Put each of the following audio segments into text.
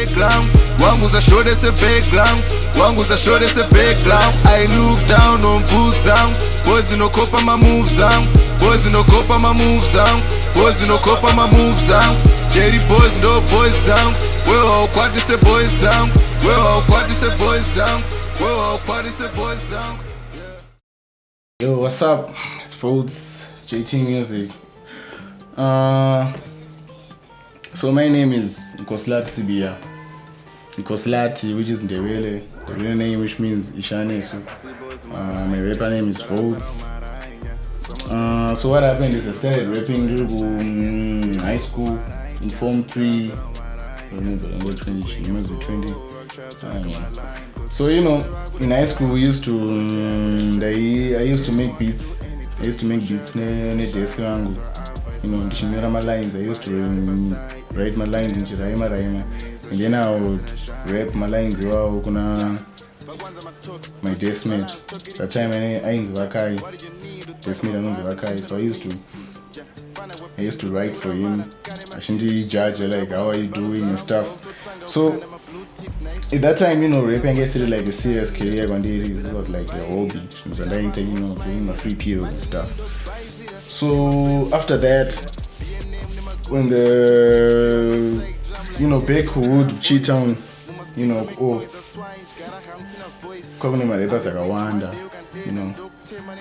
background. Wangu za short as a background. Wangu za short as a background. I look down on boot down. Boys no copa my moves down. Boys no copa my moves down. Boys no copa my moves down. JD boys no boys down. We're all quad this boys down. We're all quad this boys down. We're all quad this boys down. Yo, what's up? It's Voltz JT Music. So my name is Nkoslati Sibia. Nkoslati, which is Ndebele, the real name which means Ishanesu. My rapper name is Voltz. So what happened is I started rapping during high school in Form 3. I remember I was 20. So in high school we used to I used to make beats. I used to make beats ne desk yangu. Ndishimira my lines. I used to write my lines in Chiraima, and then I would rap my lines. Wow, kuna my deskmate. That time I in Vakai. Deskmate and Vakai. So I used to write for him. I shouldn't judge like how are you doing and stuff. So at that time, rapping gets like a serious career. One day it was like a hobby. So I like doing my free period and stuff. So after that, when the Backwood, Cheetown, coming my rappers like Awanda,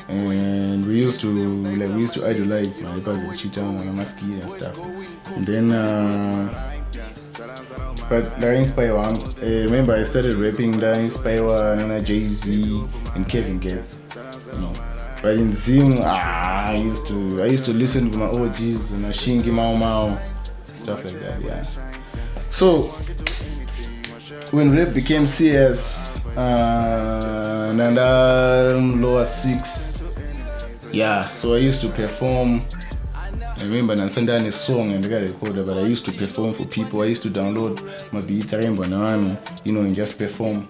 and we used to idolize my rappers like Cheetown and Amaski and stuff. And then but that inspired one. Remember I started rapping that inspired one, Jay-Z and Kevin Gates, But in Zim, I used to listen to my OGs and Shingi Mau stuff like that, yeah. So when rap became CS and lower 6, yeah. So I used to perform. I remember I sent down a song and I got a recorder, but I used to perform for people. I used to download my beats, I remember and just perform.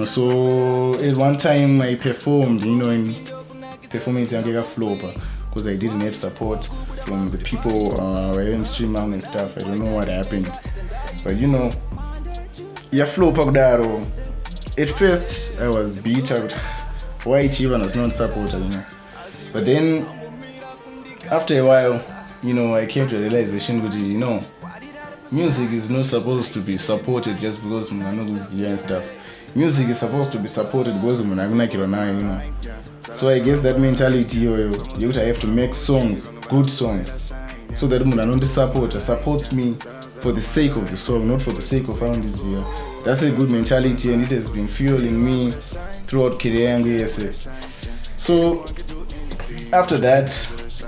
So at one time I performed, in performing Tangega Flow, because I didn't have support from the people who were in streaming and stuff. I don't know what happened, but yeah, Flow Pagdaro. At first I was beat out. Why Chivan was not supported, But then after a while, I came to a realization that music is not supposed to be supported just because I know this year and stuff. Music is supposed to be supported because I'm not. So I guess that mentality, you have to make songs, good songs, so that the supporter supports me for the sake of the song, not for the sake of found this year. That's a good mentality, and it has been fueling me throughout career and USA. So after that,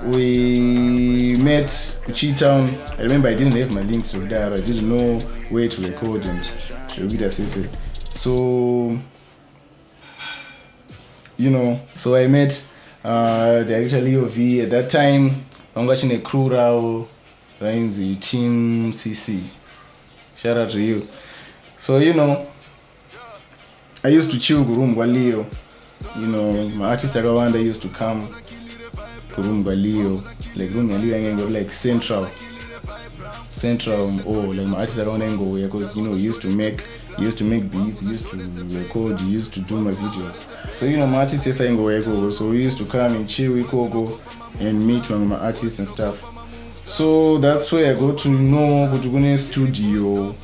we met Cheetown. I remember I didn't have my links to that. I didn't know where to record and so so I met Director Leo V. At that time I'm watching a crew rao running the Team CC. Shout out to you. So I used to chill room kwa Leo. My artist Akawanda used to come room by Leo, like room by Leo, like central, or like my artist around Ango, because he used to make beats, he used to record, he used to do my videos. So my artist is Ango, so we used to come and chill with Kogo and meet my artists and stuff. So that's where I go to go to studio.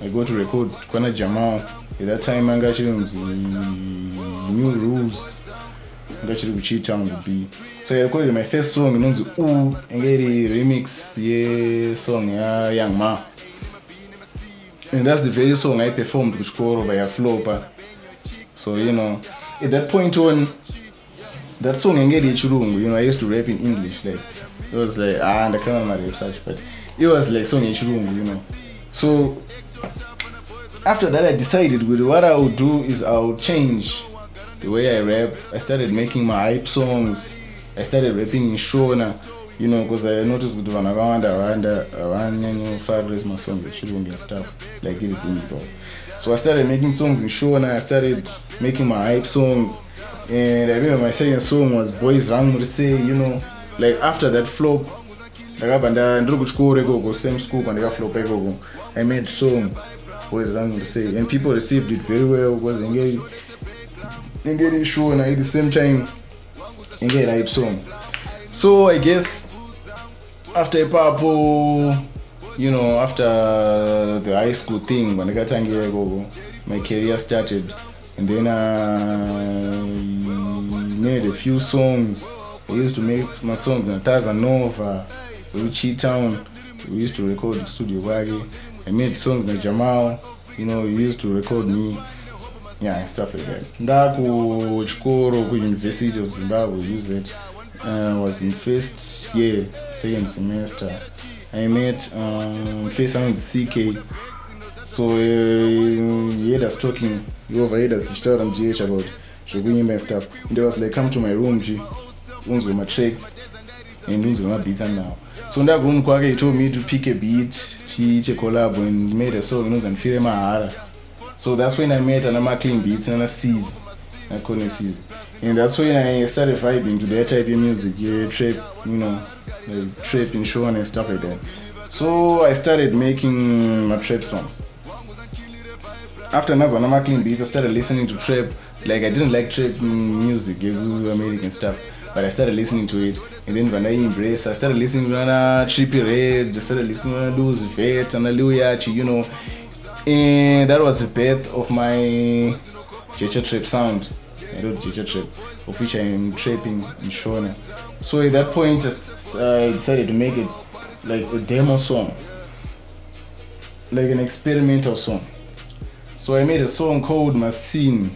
I go to record Kwana Jamal. At that time I got new rules. I got Cheetown would be. So I recorded my first song, and get a remix, song, Young Ma. And that's the very song I performed with Koro by a flow. So at that point on, that song I get Churungu, I used to rap in English, like it was like and I can't remember such, but it was like song Churungu, So after that I decided what I would do is I would change the way I rap. I started making my hype songs. I started rapping in Shona, because I noticed that when I raise my songs with children and stuff, like it is in the So I started making songs in Shona. I started making my hype songs, and I remember my second song was Boys Rang Say, like after that flop, ndakabva ndiri kuchikoro ikoko same school kwandikaflopa ikoko. I made song, was wrong to say, and people received it very well because they get sure at the same time and get a hype song. So I guess after a purple, you know, after the high school thing, when I got my career started, and then I made a few songs. I used to make my songs in Tazanova, Richie Town. We used to record in Studio Wagi. I made songs like Jamal, you know, he used to record me, yeah, and stuff like that. Ndaku chikoro ku University of Zimbabwe, used it. I was in first year, second semester. I met first around CK. So he had us talking, he overheard us to tell them GH about Shogunyima and stuff. And they was like, come to my room, G, unzwe my tracks, and unzwe my beats and now. So in that room, he told me to pick a beat, teach a collab, and made a song, and feel my heart. So that's when I made another clean beats and I seized. I couldn't seize. And that's when I started vibing to that type of music, yeah, trap, you know, like trap and show and stuff like that. So I started making my trap songs. After another clean beats, I started listening to trap. Like I didn't like trap music, American stuff, but I started listening to it. And then when I embraced, I started listening to Trippie Redd, I started listening to Luz Vet and Luyachi, you know. And that was the birth of my JechaTrap sound. I wrote JechaTrap, of which I am trapping in Shona. So at that point, I decided to make it like a demo song, like an experimental song. So I made a song called My Scene.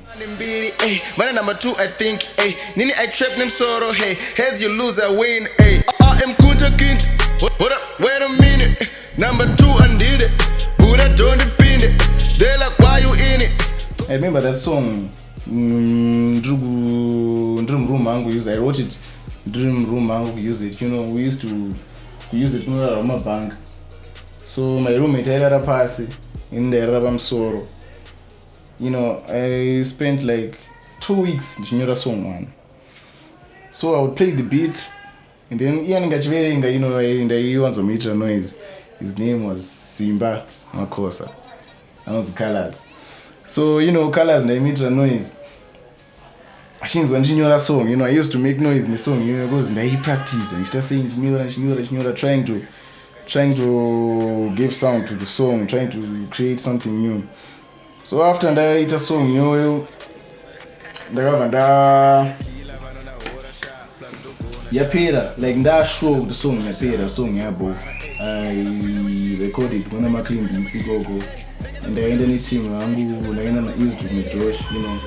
Man number 2, I think, Nini I trap them sorrow, hey, heads you lose, I win, I am Kunta Kint. Hold up, wait a minute. Number 2, I did it. Buddha don't pin it. They like, why you in it? I remember that song. Dream Room Mango use. I wrote it. Dream Room Mango use it. You know, we used to use it in my bank. So my roommate had a party in the Rabam Soro. You know, I spent like 2 weeks in the song one. So I would play the beat, and then Ian Gachveringa, you know, and I want some meter noise. His name was Simba Makosa. And was Colors. So, you know, Colors and I meter noise. I think when you song, you know, I used to make noise in the song, you know, because I practice and just saying trying to give sound to the song, trying to create something new. So after that, it's a song, you know, Yapera, like that show the song Yapera, song Yabo. I recorded when I'm clean beats, and I ended it team, I used to meet Josh, you know.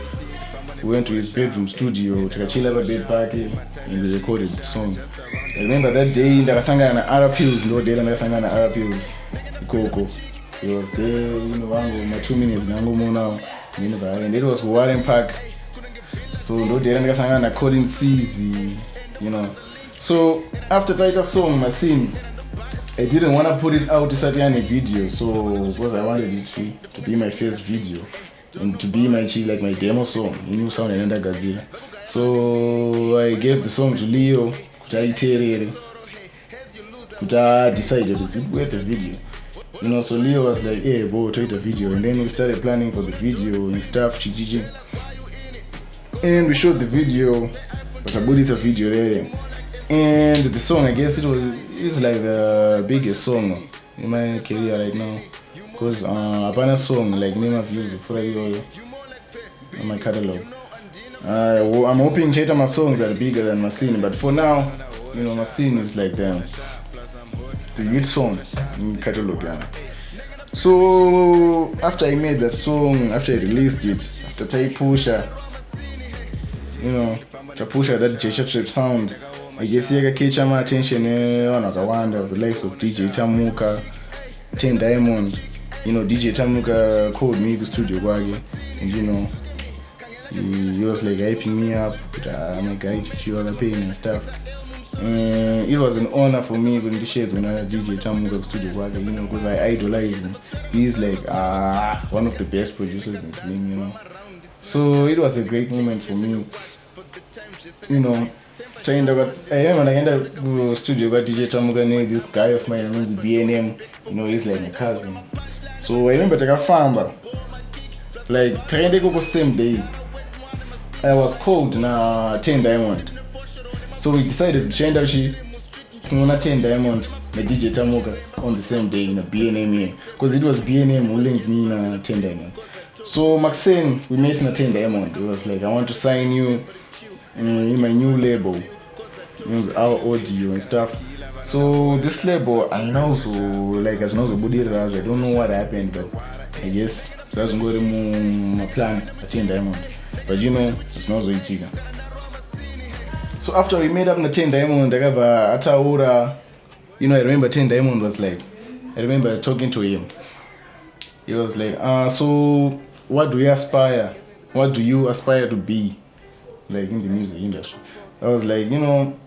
We went to his bedroom studio, took a chill over bed party, and we recorded the song. I remember that day, there was a Arab Hills, no day, and I was a Arab Hills, Coco. He was there, you know, my 2 minutes, now, and it was Warren Park. So, no day, and I was a Colin Seas, you know. So, after that song, My Scene, I didn't want to put it out to Saturday video, so because I wanted it to be my first video. And to be my like my demo song, new sound and under Gazilla. So I gave the song to Leo, I decided to wait the video. You know, so Leo was like, hey bro, take the video, and then we started planning for the video and stuff, and we shot the video, but I it's a video there. And the song, I guess it was like the biggest song in my career right now. Because a song like name of you for on my catalog. I'm hoping my songs are bigger than My Scene, but for now, you know, My Scene is like the hit song in catalog. Yeah. So after I made that song, after I released it, after Type Pusher, you know, to Pusher that JechaTrap sound, I guess I catch my attention on the likes of DJ Tamuka, 10 Diamond. You know, DJ Tamuka called me to the studio and you know, he was like hyping me up, my guy teach you all the pain and stuff. And it was an honor for me when the shades when I had DJ Tamuka studio, you know, because I idolize him. He's like one of the best producers in the game, you know. So it was a great moment for me, you know. I remember I ended up to studio got JechaTrapMusic, this guy of mine named BNM, he's like my cousin. So I remember I found like trained go same day. I was called na 10 Diamond. So we decided to change actually to 10 Diamond na JechaTrapMusic on the same day in a BNM here. Because it was BNM who linked me na 10 Diamond. So Maxine, we met in a 10 Diamond. It was like, I want to sign you in my new label. It was our audio and stuff. So this label, I know so like as no body I don't know what happened, but I guess that's going to my plan at 10 Diamond. But it's not so easy. So after we made up the 10 Diamond, I got a Ataura. I remember 10 Diamond was like, I remember talking to him. He was like, so what do you aspire? What do you aspire to be? Like in the music industry. I was like, I'm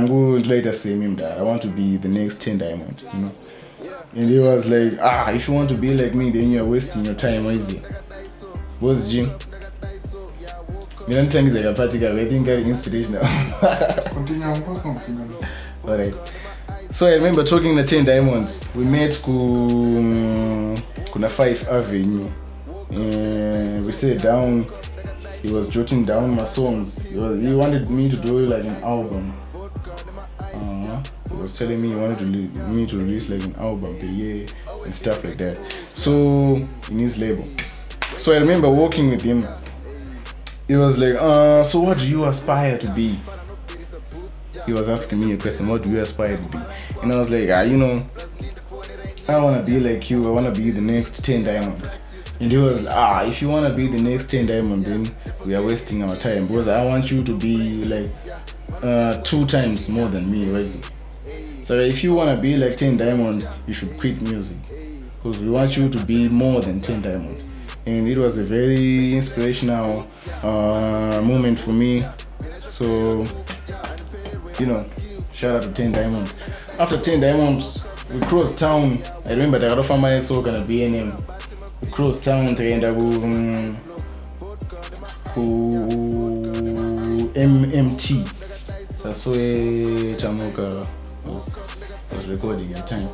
going to later say him that I want to be the next 10 Diamond, And he was like, if you want to be like me, then you're wasting your time, easy. What's Jim? You don't think like a particular I think getting inspirational. Alright. So I remember talking to 10 Diamonds. We met kuna 5 Avenue. We sat down. He was jotting down my songs. He wanted me to do like an album. He was telling me he wanted me to release like an album per year and stuff like that. So in his label. So I remember working with him. He was like, so what do you aspire to be? He was asking me a question, what do you aspire to be? And I was like, I want to be like you. I want to be the next 10 Diamond. And he was like, if you want to be the next 10 Diamond, then we are wasting our time. Because I want you to be like 2 times more than me, right? So if you want to be like 10 Diamond, you should quit music. Because we want you to be more than 10 Diamond. And it was a very inspirational moment for me. So, shout out to 10 Diamond. After 10 Diamond, we crossed town. I remember the other family so gonna be in him. We crossed town to end up MMT. That's where Tamuka was recording at the time.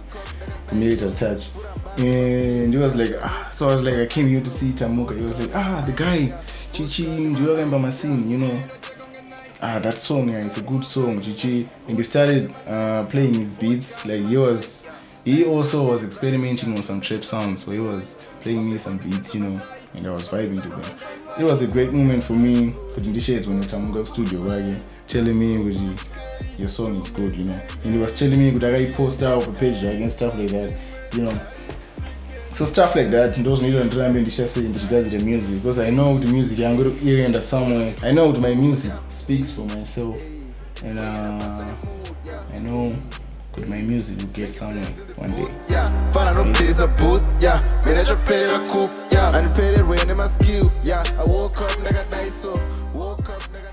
We made it a touch. And he was like, so I was like, I came here to see Tamuka. He was like, the guy, Chichi, do you remember my scene, that song, it's a good song, Chichi. And he started playing his beats. Like he also was experimenting on some trap sounds. So he was playing me some beats, and I was vibing to them. It was a great moment for me, putting the shades when Tamuka studio, right? Telling me, your song is good, And he was telling me, could I post out a page, right? And stuff like that, So stuff like that, those need to try and say in regards to the music, because I know the music, I'm going to hear it somewhere. I know my music speaks for myself, and I know my music will get somewhere one day. Yeah, find out place a booth, yeah, manage a pay a coop, yeah, and pay the rain in my skill, yeah. I woke up like a dice, so woke up like a